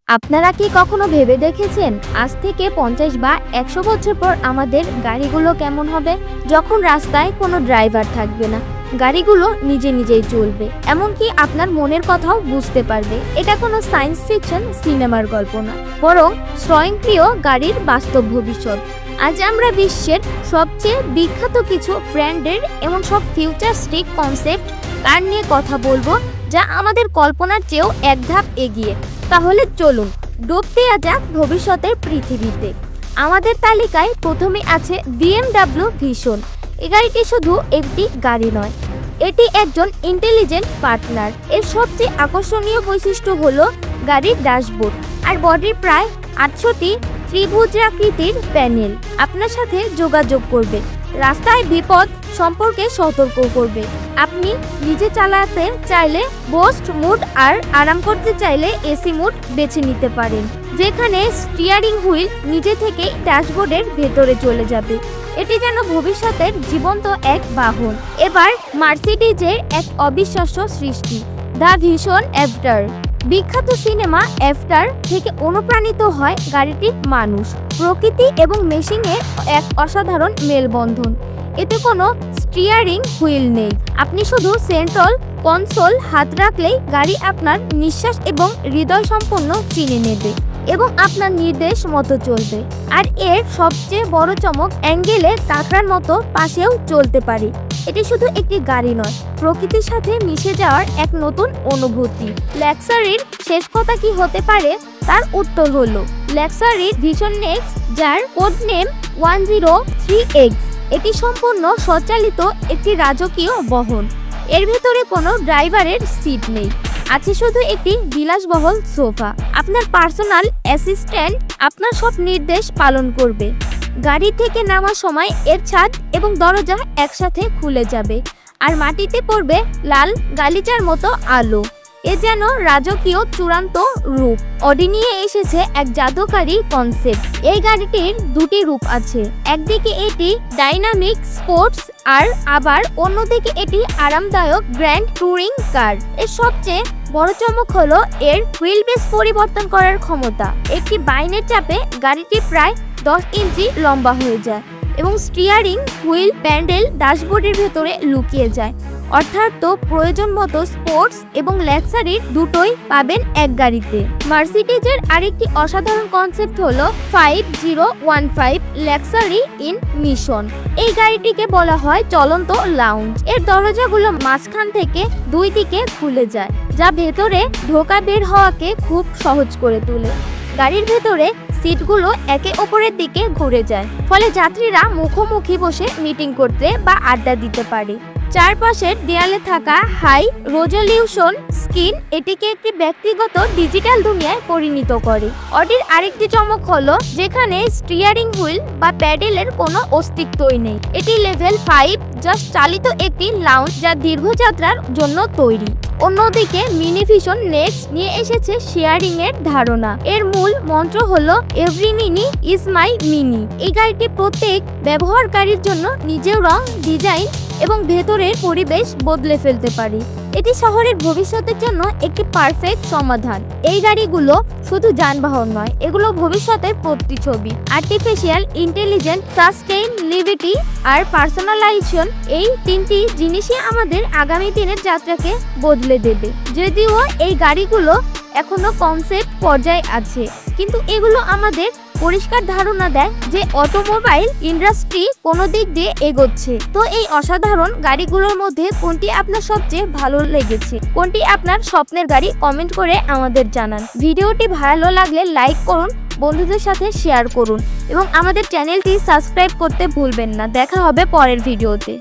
আপনারা কি কখনো ভেবে দেখেছেন আজ থেকে 50 বা 100 বছর পর আমাদের গাড়িগুলো কেমন হবে? যখন রাস্তায় কোনো ড্রাইভার থাকবে না, গাড়িগুলো নিজে নিজেই চলবে, এমনকি আপনার মনের কথাও বুঝতে পারবে। এটা কোনো সায়েন্স ফিকশন সিনেমার গল্প না, বরং স্বয়ংক্রিয় গাড়ির বাস্তব ভবিষ্যৎ। আজ আমরা বিশ্বের সবচেয়ে বিখ্যাত কিছু ব্র্যান্ডের এমন সব ফিউচারিস্টিক কনসেপ্ট কার নিয়ে কথা বলবো, যা আমাদের কল্পনার চেয়েও এক ধাপ এগিয়ে। তাহলে চলুন ডুব দেওয়া যাক ভবিষ্যতের পৃথিবীতে। আমাদের তালিকায় প্রথমে আছে BMW ভিশন। এই গাড়িটি শুধু একটি গাড়ি নয়, এটি একজন ইন্টেলিজেন্ট পার্টনার। এর সবচেয়ে আকর্ষণীয় বৈশিষ্ট্য হলো গাড়ির ড্যাশবোর্ড আর বডির প্রায় 800টি ত্রিভুজাকৃতির প্যানেল আপনার সাথে যোগাযোগ করবে, রাস্তায় বিপদ সম্পর্কে সতর্ক করবে। আপনি নিজে চালাতে চাইলে বোস্ট মুড আর আরাম করতে চাইলে এসি মুড বেছে নিতে পারেন, যেখানে স্টিয়ারিং হুইল নিজে থেকেই ড্যাশবোর্ডের ভেতরে চলে যাবে। এটি যেন ভবিষ্যতের জীবন্ত এক বাহন। এবার মার্সিডিজের এক অবিশ্বাস্য সৃষ্টি, দ্য ভিশন এফটার। বিখ্যাত সিনেমা এফটার থেকে অনুপ্রাণিত হয় গাড়িটির মানুষ, প্রকৃতি এবং মেশিনের এক অসাধারণ মেলবন্ধন। এতে কোনো স্টিয়ারিং হুইল নেই, আপনি শুধু সেন্ট্রাল কনসোল হাত রাখলেই গাড়ি আপনার নিঃশ্বাস এবং হৃদয় সম্পন্ন চিনে নেবে এবং আপনার নির্দেশ মতো চলবে। আর এর সবচেয়ে বড় চমক, অ্যাঙ্গেলে কাঁকড়ার মতো পাশেও চলতে পারে। এটি শুধু একটি গাড়ি নয়, প্রকৃতির সাথে মিশে যাওয়ার এক নতুন অনুভূতি। লাক্সারির শেষ কথা কি হতে পারে, তার উত্তর হলো লাক্সারির ভিশন নেক্সট, যার কোড নেম 103X। এটি সম্পূর্ণ স্বচালিত একটি রাজকীয় বহন। এর ভেতরে কোনো ড্রাইভারের সিট নেই, আছে শুধু একটি বিলাসবহুল সোফা। আপনার পার্সোনাল অ্যাসিস্ট্যান্ট আপনার সব নির্দেশ পালন করবে। গাড়ি থেকে নামার সময় এর ছাদ এবং দরজা একসাথে খুলে যাবে আর মাটিতে পড়বে লাল গালিচার মতো আলো। এ যেন রাজকীয় চূড়ান্ত রূপ। অডি নিয়ে এসেছে এক জাদুকারী কনসেপ্ট। এই গাড়িটির দুটি রূপ আছে, একদিকে এটি ডাইনামিক স্পোর্টস আর আবার অন্যদিকে এটি আরামদায়ক গ্র্যান্ড ট্যুরিং কার। এর সবচেয়ে বড় চমক হলো এর হুইল বেস পরিবর্তন করার ক্ষমতা। একটি বাইনের চাপে গাড়িটি প্রায় 10 ইঞ্চি লম্বা হয়ে যায় এবং স্টিয়ারিং হুইল প্যান্ডেল ড্যাশবোর্ডের ভেতরে লুকিয়ে যায়। অর্থাৎ তো প্রয়োজন মতো স্পোর্টস এবং লাক্সারির দুটোই পাবেন এক গাড়িতে। মার্সিডিজের আরেকটি অসাধারণ কনসেপ্ট হলো 5015 লাক্সারি ইন মিশন। এই গাড়িটিকে বলা হয় চলন্ত লাউঞ্জ। এর দরজাগুলো মাঝখান থেকে দুই দিকে খুলে যায়, যা ভেতরে ঢোকা বের হওয়াকে খুব সহজ করে তোলে। গাড়ির ভেতরে সিটগুলো একে অপরের দিকে ঘুরে যায়, ফলে যাত্রীরা মুখোমুখি বসে মিটিং করতে বা আড্ডা দিতে পারে। চারপাশের দেয়ালে থাকা হাই রেজোলিউশন স্ক্রিন এটিকে একটি ব্যক্তিগত ডিজিটাল দুনিয়ায় পরিণত করে। অডির আরেকটি চমক হলো যেখানে স্টিয়ারিং হুইল বা প্যাডেলের কোনো অস্তিত্বই নেই। এটি লেভেল 5 জাস্ট চালিত একটি লাউঞ্জ, যা দীর্ঘযাত্রার জন্য তৈরি। অন্যদিকে মিনি ভিশন নেক্সট নিয়ে এসেছে শেয়ারিং এর ধারণা। এর মূল মন্ত্র হলো every mini is my mini. এই গাড়িটি প্রত্যেক ব্যবহারকারীর জন্য নিজের রং, ডিজাইন এবং ভেতরের পরিবেশ বদলে ফেলতে পারে। এটি শহরের ভবিষ্যতের জন্য একটি পারফেক্ট সমাধান। এই গাড়িগুলো শুধু যানবাহন নয়, এগুলো ভবিষ্যতের প্রতিচ্ছবি। আর্টিফিশিয়াল ইন্টেলিজেন্স, সাস্টেইনেবিলিটি আর পার্সোনালাইজেশন, এই তিনটি জিনিসই আমাদের আগামী দিনের যাত্রাকে বদলে দেবে। যদিও এই গাড়িগুলো এখনো কনসেপ্ট পর্যায়ে আছে, কিন্তু এগুলো আমাদের পরিষ্কার ধারণা দেয় যে অটোমোবাইল ইন্ডাস্ট্রি কোন দিক দিয়ে এগোচ্ছে। তো এই অসাধারণ গাড়িগুলোর মধ্যে কোনটি আপনার সবচেয়ে ভালো লেগেছে, কোনটি আপনার স্বপ্নের গাড়ি, কমেন্ট করে আমাদের জানান। ভিডিওটি ভালো লাগলে লাইক করুন, বন্ধুদের সাথে শেয়ার করুন এবং আমাদের চ্যানেলটি সাবস্ক্রাইব করতে ভুলবেন না। দেখা হবে পরের ভিডিওতে।